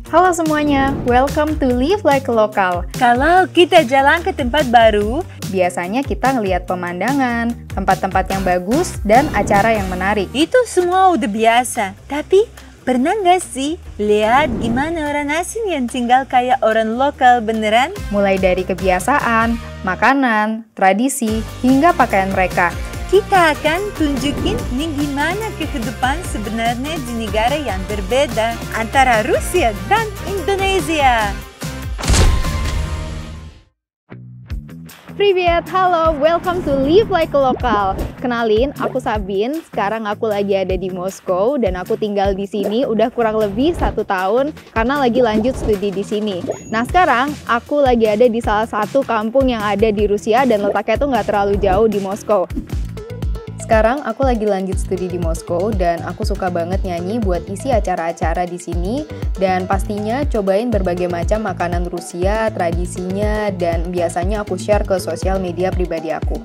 Halo semuanya, welcome to Live Like a Local. Kalau kita jalan ke tempat baru, biasanya kita ngelihat pemandangan, tempat-tempat yang bagus, dan acara yang menarik. Itu semua udah biasa. Tapi pernah nggak sih lihat gimana orang asing yang tinggal kayak orang lokal beneran? Mulai dari kebiasaan, makanan, tradisi, hingga pakaian mereka. Kita akan tunjukin nih gimana kehidupan sebenarnya di negara yang berbeda antara Rusia dan Indonesia. Привет, halo, welcome to Live Like a Local. Kenalin, aku Sabin. Sekarang aku lagi ada di Moskow dan aku tinggal di sini udah kurang lebih 1 tahun karena lagi lanjut studi di sini. Nah sekarang aku lagi ada di salah satu kampung yang ada di Rusia dan letaknya tuh nggak terlalu jauh di Moskow. Sekarang aku lagi lanjut studi di Moskow dan aku suka banget nyanyi buat isi acara-acara di sini dan pastinya cobain berbagai macam makanan Rusia, tradisinya, dan biasanya aku share ke sosial media pribadi aku.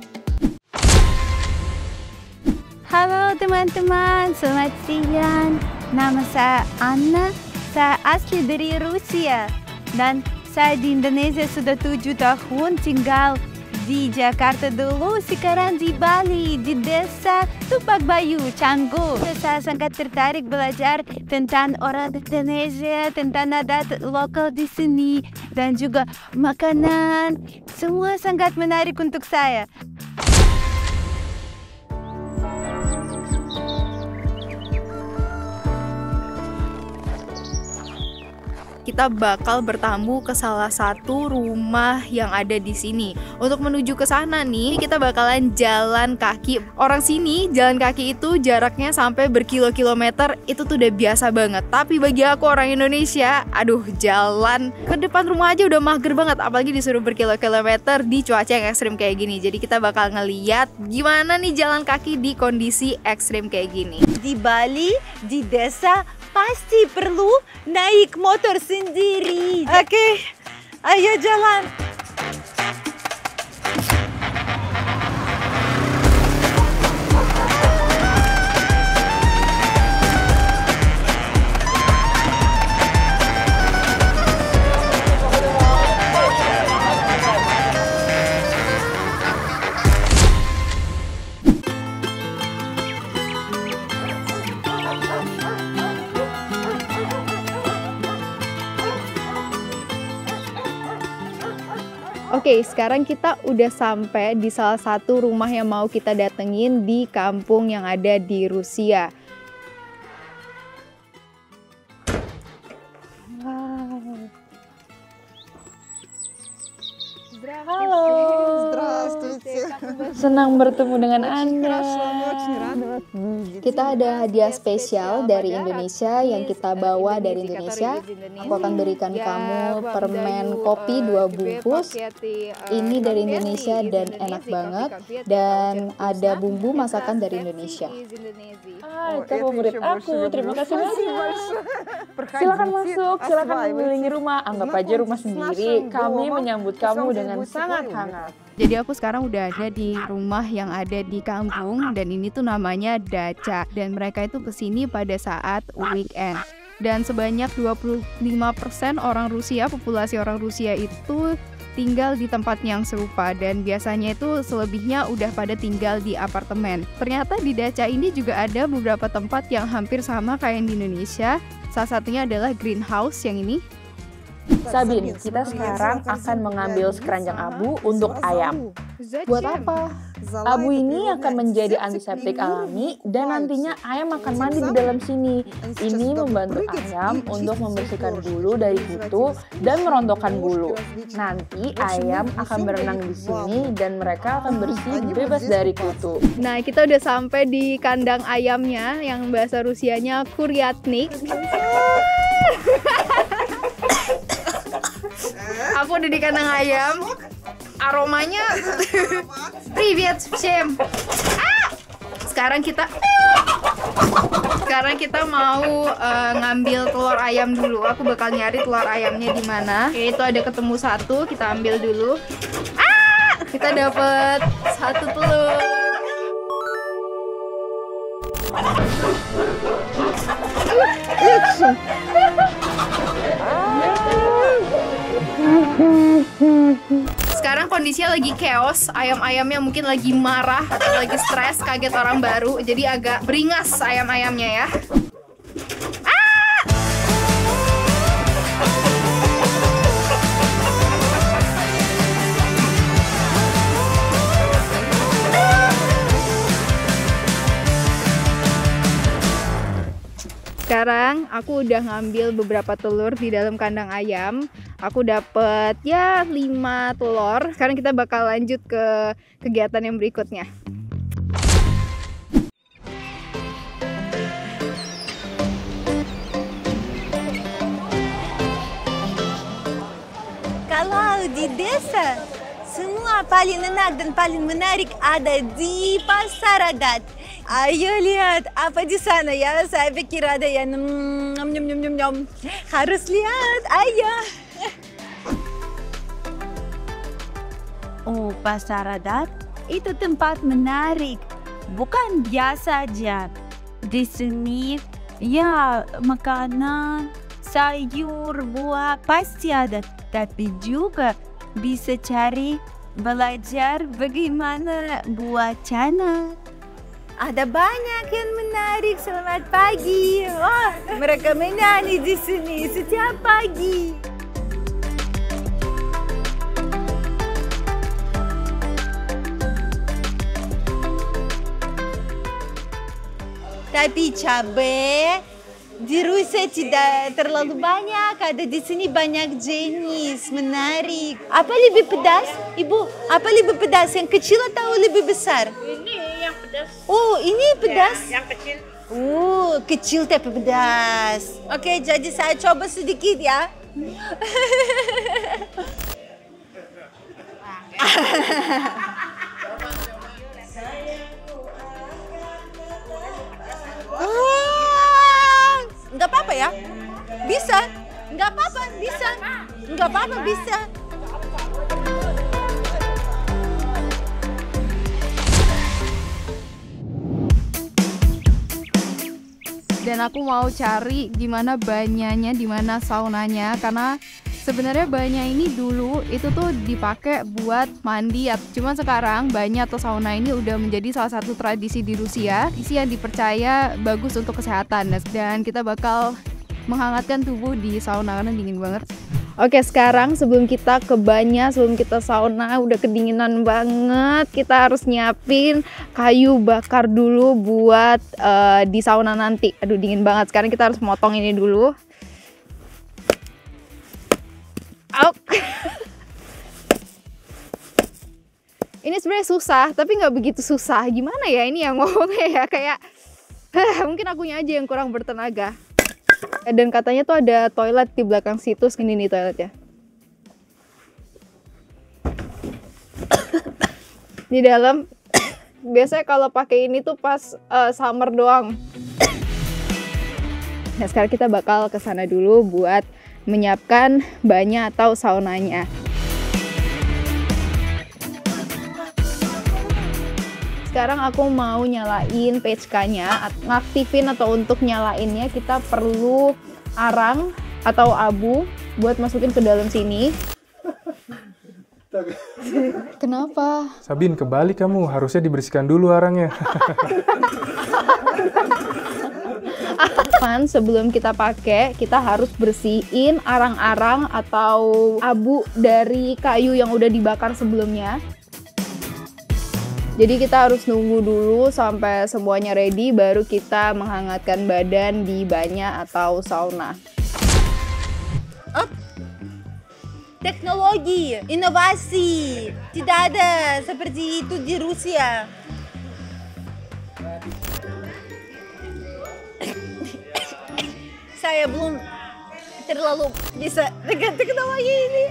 Halo teman-teman, selamat siang. Nama saya Anna, saya asli dari Rusia dan saya di Indonesia sudah 7 tahun tinggal di Jakarta dulu, sekarang di Bali, di desa Tupak Bayu, Canggu. Saya sangat tertarik belajar tentang orang Indonesia, tentang adat lokal di sini, dan juga makanan. Semua sangat menarik untuk saya. Kita bakal bertamu ke salah satu rumah yang ada di sini. Untuk menuju ke sana nih, kita bakalan jalan kaki. Orang sini jalan kaki itu jaraknya sampai berkilo-kilometer, itu tuh udah biasa banget. Tapi bagi aku orang Indonesia, aduh jalan ke depan rumah aja udah mager banget, apalagi disuruh berkilo-kilometer di cuaca yang ekstrim kayak gini. Jadi kita bakal ngeliat gimana nih jalan kaki di kondisi ekstrim kayak gini. Di Bali, di desa, pasti perlu naik motor sendiri. Oke, ayo jalan. Oke, sekarang kita udah sampai di salah satu rumah yang mau kita datengin di kampung yang ada di Rusia. Wow. Halo. Senang bertemu dengan Anda. Kita ada hadiah spesial dari Indonesia yang kita bawa dari Indonesia. Aku akan berikan kamu permen kopi 2 bungkus. Ini dari Indonesia dan enak banget. Dan ada bumbu masakan dari Indonesia. Itu favorit aku. Terima kasih banyak. Silakan masuk, silakan mengelilingi rumah. Anggap aja rumah sendiri. Kami menyambut kamu dengan sangat hangat. Jadi aku sekarang udah ada di rumah yang ada di kampung dan ini tuh namanya Dacha dan mereka itu kesini pada saat weekend. Dan sebanyak 25% orang Rusia, populasi orang Rusia itu tinggal di tempat yang serupa dan biasanya itu selebihnya udah pada tinggal di apartemen. Ternyata di Dacha ini juga ada beberapa tempat yang hampir sama kayak di Indonesia. Salah satunya adalah greenhouse yang ini. Sabin, kita sekarang akan mengambil sekeranjang abu untuk ayam. Buat apa? Abu ini akan menjadi antiseptik alami dan nantinya ayam akan mandi di dalam sini. Ini membantu ayam untuk membersihkan bulu dari kutu dan merontokkan bulu. Nanti ayam akan berenang di sini dan mereka akan bersih bebas dari kutu. Nah, kita udah sampai di kandang ayamnya yang bahasa Rusianya kuryatnik. Aku udah di kandang ayam. Aromanya Привет всем. Sekarang kita mau ngambil telur ayam dulu. Aku bakal nyari telur ayamnya di mana. Oke, itu ada ketemu 1, kita ambil dulu. Kita dapat 1 telur. Sekarang kondisinya lagi chaos, ayam-ayamnya mungkin lagi marah atau lagi stres, kaget orang baru, jadi agak beringas ayam-ayamnya ya. Sekarang aku udah ngambil beberapa telur di dalam kandang ayam. Aku dapet ya 5 telur. Sekarang kita bakal lanjut ke kegiatan yang berikutnya. Kalau di desa, semua paling enak dan paling menarik ada di Pasar Adat. Ayo lihat apa di sana ya. Saya pikir ada yang nyom. Harus lihat, ayo. Oh, Pasar Adat itu tempat menarik, bukan biasa aja. Di sini ya makanan, sayur, buah pasti ada, tapi juga bisa cari belajar bagaimana buat canang. Ada banyak yang menarik. Selamat pagi. Wah, mereka menyanyi di sini setiap pagi. Tapi cabai di Rusia tidak terlalu banyak. Ada di sini banyak jenis menarik. Apa lebih pedas, Ibu? Apa lebih pedas? Yang kecil atau lebih besar? Ini yang pedas. Oh, ini pedas? Ya, yang kecil. Kecil tapi pedas. Oke, jadi saya coba sedikit ya. Nggak apa-apa ya? Bisa. Nggak apa-apa, bisa. Nggak apa-apa, bisa. Dan aku mau cari di mana banyanya, di mana saunanya, karena sebenarnya banya ini dulu itu tuh dipakai buat mandi. Cuman sekarang banya atau sauna ini udah menjadi salah satu tradisi di Rusia, isi yang dipercaya bagus untuk kesehatan. Dan kita bakal menghangatkan tubuh di sauna karena dingin banget. Oke, sekarang sebelum kita ke banya, sebelum kita sauna, udah kedinginan banget. Kita harus nyiapin kayu bakar dulu buat di sauna nanti. Aduh, dingin banget. Sekarang kita harus motong ini dulu. Auk. Ini sebenarnya susah, tapi nggak begitu susah. Gimana ya ini yang ngomongnya ya? Kayak mungkin akunya aja yang kurang bertenaga. Dan katanya tuh ada toilet di belakang situ. Ini nih toiletnya. Di dalam. Biasanya kalau pakai ini tuh pas summer doang. Nah, sekarang kita bakal ke sana dulu buat menyiapkan banya atau saunanya. Sekarang aku mau nyalain PHK-nya, ngaktifin atau untuk nyalainnya kita perlu arang atau abu buat masukin ke dalam sini. Kenapa? Sabin, kebalik kamu. Harusnya dibersihkan dulu arangnya. Sebelum kita pakai, kita harus bersihin arang-arang atau abu dari kayu yang udah dibakar sebelumnya. Jadi kita harus nunggu dulu sampai semuanya ready, baru kita menghangatkan badan di banya atau sauna. Teknologi, inovasi, tidak ada seperti itu di Rusia. Saya belum terlalu bisa dengan teknologi ini.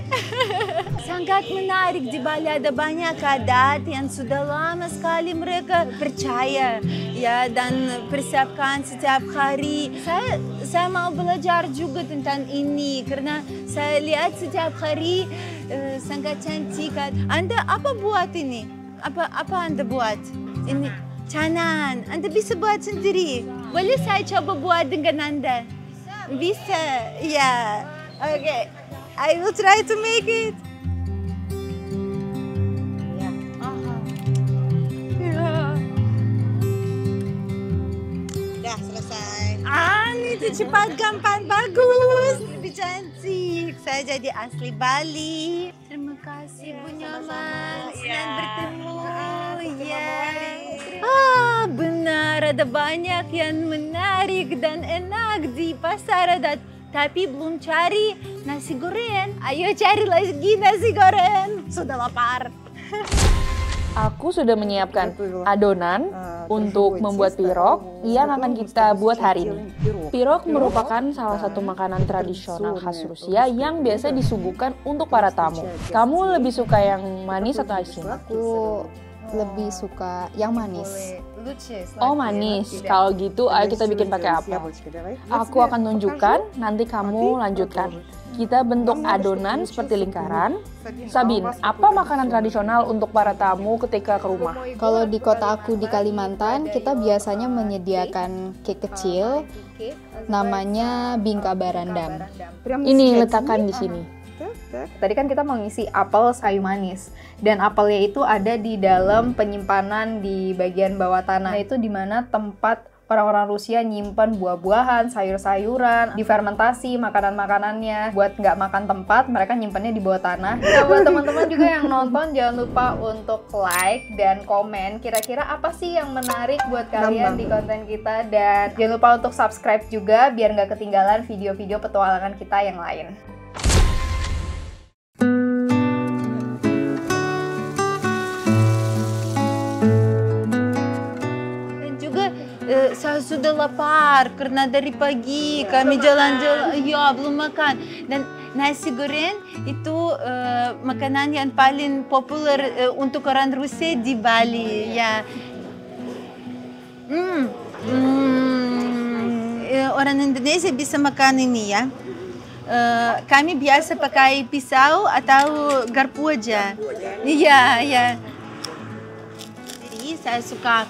Sangat menarik, di Bali ada banyak adat yang sudah lama sekali mereka percaya ya dan persiapkan setiap hari. Saya mau belajar juga tentang ini karena saya lihat setiap hari sangat cantik. Anda apa buat ini? Apa Anda buat? Ini canang. Anda bisa buat sendiri. Boleh saya coba buat dengan Anda? Bisa, ya. Okay, I will try to make it. cepat, gampang, bagus. Lebih cantik. Saya jadi asli Bali. Terima kasih Bu Nyaman. Senang bertemu. Ya. Benar ada banyak yang menarik dan enak di pasar. Tapi belum cari nasi goreng. Ayo cari lagi nasi goreng. Sudah lapar. Aku sudah menyiapkan adonan untuk membuat pirog yang akan kita buat hari ini. Pirog merupakan salah satu makanan tradisional khas Rusia yang biasa disuguhkan untuk para tamu. Kamu lebih suka yang manis atau asin? Aku lebih suka yang manis. Oh manis, kalau gitu ayo kita bikin pakai apa? Aku akan tunjukkan, nanti kamu lanjutkan. Kita bentuk adonan seperti lingkaran. Sabin, apa makanan tradisional untuk para tamu ketika ke rumah? Kalau di kota aku di Kalimantan, kita biasanya menyediakan cake kecil, namanya bingka barandam. Ini letakkan di sini. Tadi kan kita mau ngisi apel sayu manis, dan apelnya itu ada di dalam penyimpanan di bagian bawah tanah. Itu dimana tempat orang-orang Rusia nyimpan buah-buahan, sayur-sayuran, difermentasi makanan-makanannya. Buat nggak makan tempat, mereka nyimpannya di bawah tanah. Nah, buat teman-teman juga yang nonton, jangan lupa untuk like dan komen kira-kira apa sih yang menarik buat kalian di konten kita. Dan jangan lupa untuk subscribe juga biar nggak ketinggalan video-video petualangan kita yang lain. Saya sudah lapar karena dari pagi kami jalan-jalan, ya belum makan. Dan nasi goreng itu makanan yang paling populer untuk orang Rusia di Bali. Ya, orang Indonesia bisa makan ini ya. Kami biasa pakai pisau atau garpu aja. Iya, ya. Jadi saya suka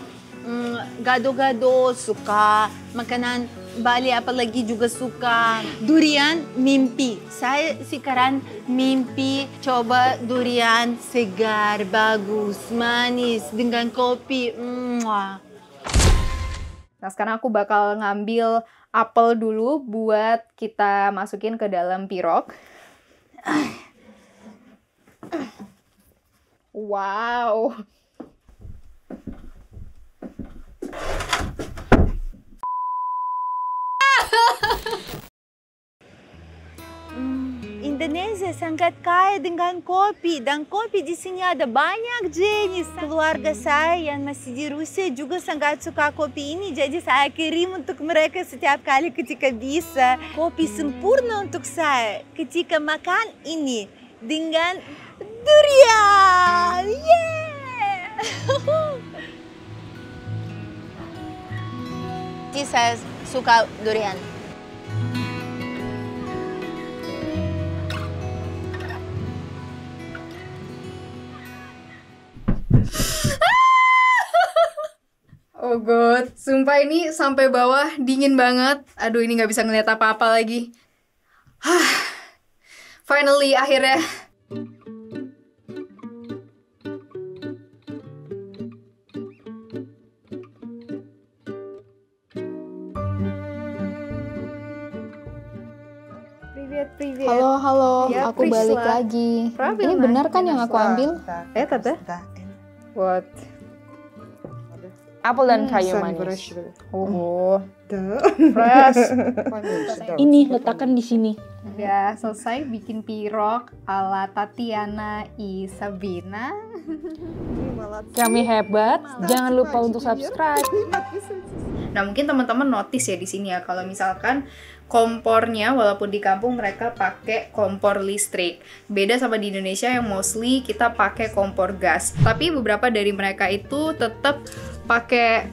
gado-gado, suka makanan Bali, apalagi juga suka durian mimpi. Saya sekarang mimpi coba durian segar, bagus, manis dengan kopi. Nah, sekarang aku bakal ngambil apel dulu buat kita masukin ke dalam pirog. Wow. Indonesia sangat kaya dengan kopi, dan kopi di sini ada banyak jenis. Keluarga saya yang masih di Rusia juga sangat suka kopi ini, jadi saya kirim untuk mereka setiap kali ketika bisa. Kopi sempurna untuk saya ketika makan ini dengan durian. Yeah! Jadi saya suka durian. Oh god, sumpah ini sampai bawah dingin banget. Aduh, ini nggak bisa ngeliat apa-apa lagi. Finally, akhirnya. Привет. Halo, Ya, aku balik lagi. Ini benar kan yang aku ambil? Tante? What? Apel dan kayu manis. Oh, fresh. Ini letakkan di sini. Udah selesai bikin pirog ala Tatiana I Sabina. Kami hebat. Jangan lupa untuk subscribe. Nah, mungkin teman-teman notice ya di sini ya, kalau misalkan kompornya walaupun di kampung mereka pakai kompor listrik. Beda sama di Indonesia yang mostly kita pakai kompor gas. Tapi beberapa dari mereka itu tetap pakai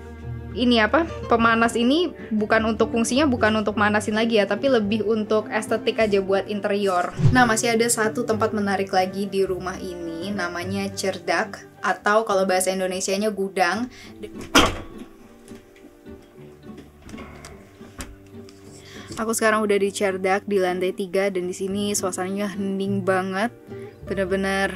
ini apa? Pemanas ini bukan untuk fungsinya, bukan untuk manasin lagi ya, tapi lebih untuk estetik aja buat interior. Nah, masih ada satu tempat menarik lagi di rumah ini, namanya cerdak, atau kalau bahasa Indonesianya gudang. Aku sekarang udah di cerdak di lantai 3, dan di sini suasananya hening banget, bener-bener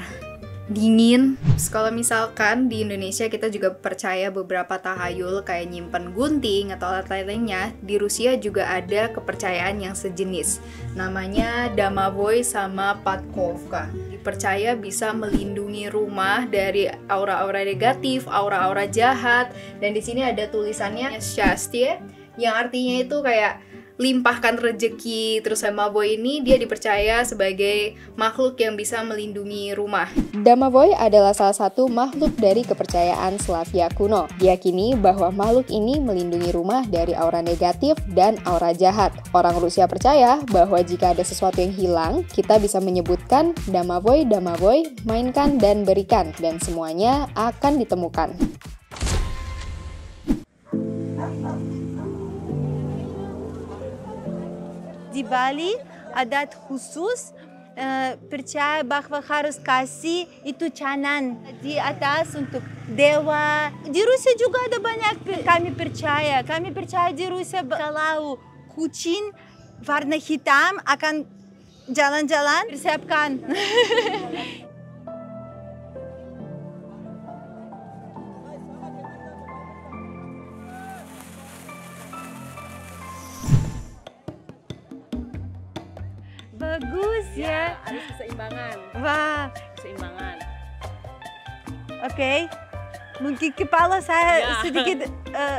dingin. Terus kalau misalkan di Indonesia kita juga percaya beberapa tahayul kayak nyimpen gunting atau alat lainnya, di Rusia juga ada kepercayaan yang sejenis. Namanya Domovoy sama Podkovka. Dipercaya bisa melindungi rumah dari aura-aura negatif, aura-aura jahat. Dan di sini ada tulisannya Счастье, yang artinya itu kayak limpahkan rejeki. Terus Domovoy ini dia dipercaya sebagai makhluk yang bisa melindungi rumah. Domovoy adalah salah satu makhluk dari kepercayaan Slavia kuno. Diyakini bahwa makhluk ini melindungi rumah dari aura negatif dan aura jahat. Orang Rusia percaya bahwa jika ada sesuatu yang hilang, kita bisa menyebutkan Domovoy, Domovoy, mainkan dan berikan, dan semuanya akan ditemukan. Di Bali, adat khusus percaya bahwa harus kasih itu canan di atas untuk dewa. Di Rusia juga ada banyak kami percaya. Kami percaya di Rusia kalau kucing warna hitam akan jalan-jalan, persiapkan. Bagus ya. Harus keseimbangan. Wah. Keseimbangan. Oke. Mungkin kepala saya sedikit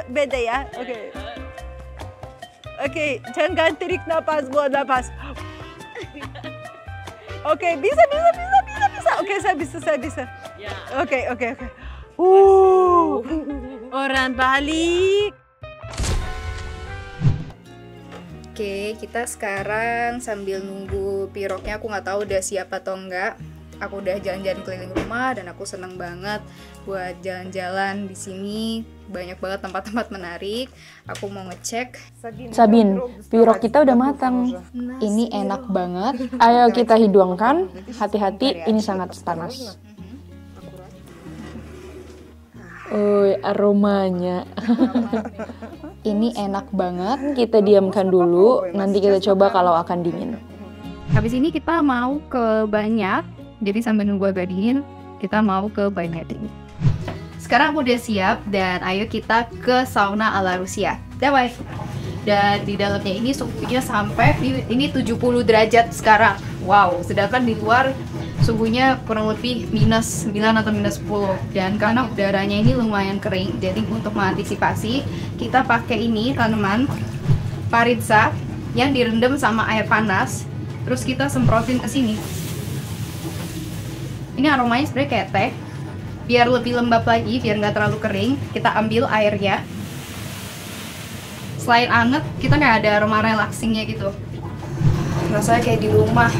beda ya. Oke. Oke, jangan tarik napas, buat napas. Oke, bisa. Oke, saya bisa. Ya. Oke. Orang Bali. Oke, kita sekarang sambil nunggu piroknya, aku nggak tahu udah siap atau enggak. Aku udah jalan-jalan keliling rumah dan aku seneng banget buat jalan-jalan di sini. Banyak banget tempat-tempat menarik. Aku mau ngecek. Sabin, pirok kita udah matang. Ini enak banget. Ayo kita hidangkan. Hati-hati, ini sangat panas. Aromanya. Ini enak banget. Kita diamkan dulu, nanti kita coba kalau akan dingin. Habis ini kita mau ke banyak. Jadi sambil nunggu agak dingin, kita mau ke banyak ini. Sekarang aku udah siap dan ayo kita ke sauna ala Rusia. Давай. Dan di dalamnya ini suhunya sampai ini 70 derajat sekarang. Wow, sedangkan di luar suhunya kurang lebih minus 9 atau minus 10. Dan karena udaranya ini lumayan kering, jadi untuk mengantisipasi kita pakai ini tanaman paritsa yang direndam sama air panas. Terus kita semprotin ke sini. Ini aromanya sebenarnya kayak teh. Biar lebih lembab lagi, biar nggak terlalu kering, kita ambil airnya. Selain anget, kita nggak ada aroma relaxingnya gitu. Rasanya kayak di rumah.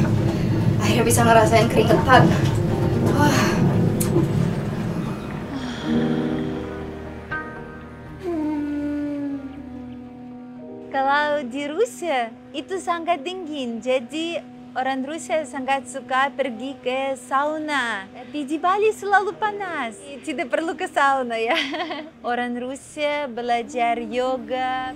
Akhirnya bisa ngerasain keringetan. Kalau di Rusia itu sangat dingin, jadi orang Rusia sangat suka pergi ke sauna. Tapi di Bali selalu panas, tidak perlu ke sauna ya. Orang Rusia belajar yoga.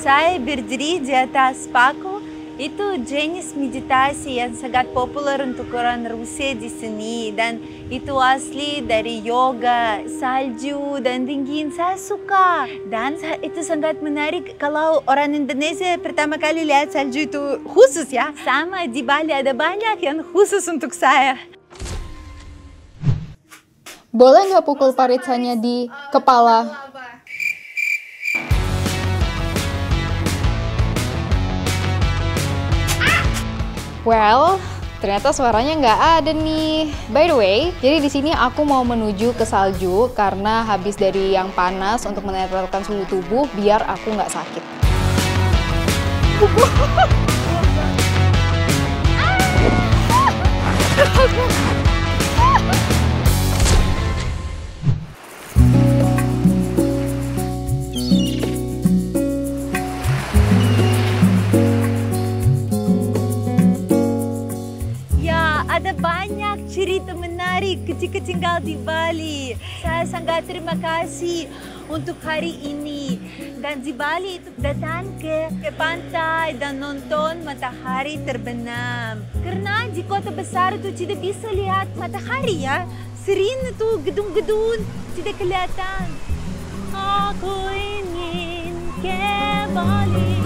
Saya berdiri di atas paku, itu jenis meditasi yang sangat populer untuk orang Rusia di sini. Dan itu asli dari yoga, salju dan dingin, saya suka. Dan itu sangat menarik kalau orang Indonesia pertama kali lihat salju itu khusus ya. Sama di Bali ada banyak yang khusus untuk saya. Boleh nggak pukul paritsanya di kepala? Well, ternyata suaranya nggak ada nih. By the way, jadi di sini aku mau menuju ke salju karena habis dari yang panas untuk menetralkan suhu tubuh biar aku nggak sakit. Ada banyak cerita menarik ketika tinggal di Bali. Saya sangat terima kasih untuk hari ini. Dan di Bali itu datang ke pantai dan nonton matahari terbenam. Karena di kota besar itu tidak bisa lihat matahari ya. Sering itu gedung-gedung tidak kelihatan. Aku ingin ke Bali.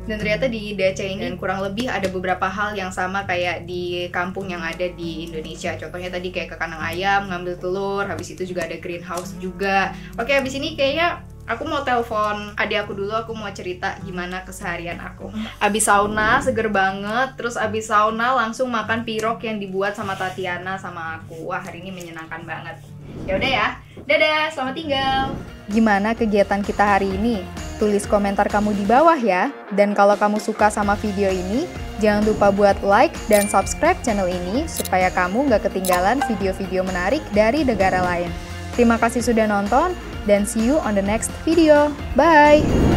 Dan ternyata di Aceh ini kurang lebih ada beberapa hal yang sama kayak di kampung yang ada di Indonesia. Contohnya tadi kayak ke kandang ayam, ngambil telur, habis itu juga ada greenhouse juga. Oke, habis ini kayaknya aku mau telepon adik aku dulu, aku mau cerita gimana keseharian aku. Abis sauna, seger banget, terus abis sauna langsung makan pirok yang dibuat sama Tatiana sama aku. Wah, hari ini menyenangkan banget. Ya udah ya, dadah, selamat tinggal. Gimana kegiatan kita hari ini? Tulis komentar kamu di bawah ya. Dan kalau kamu suka sama video ini, jangan lupa buat like dan subscribe channel ini supaya kamu nggak ketinggalan video-video menarik dari negara lain. Terima kasih sudah nonton, dan see you on the next video. Bye!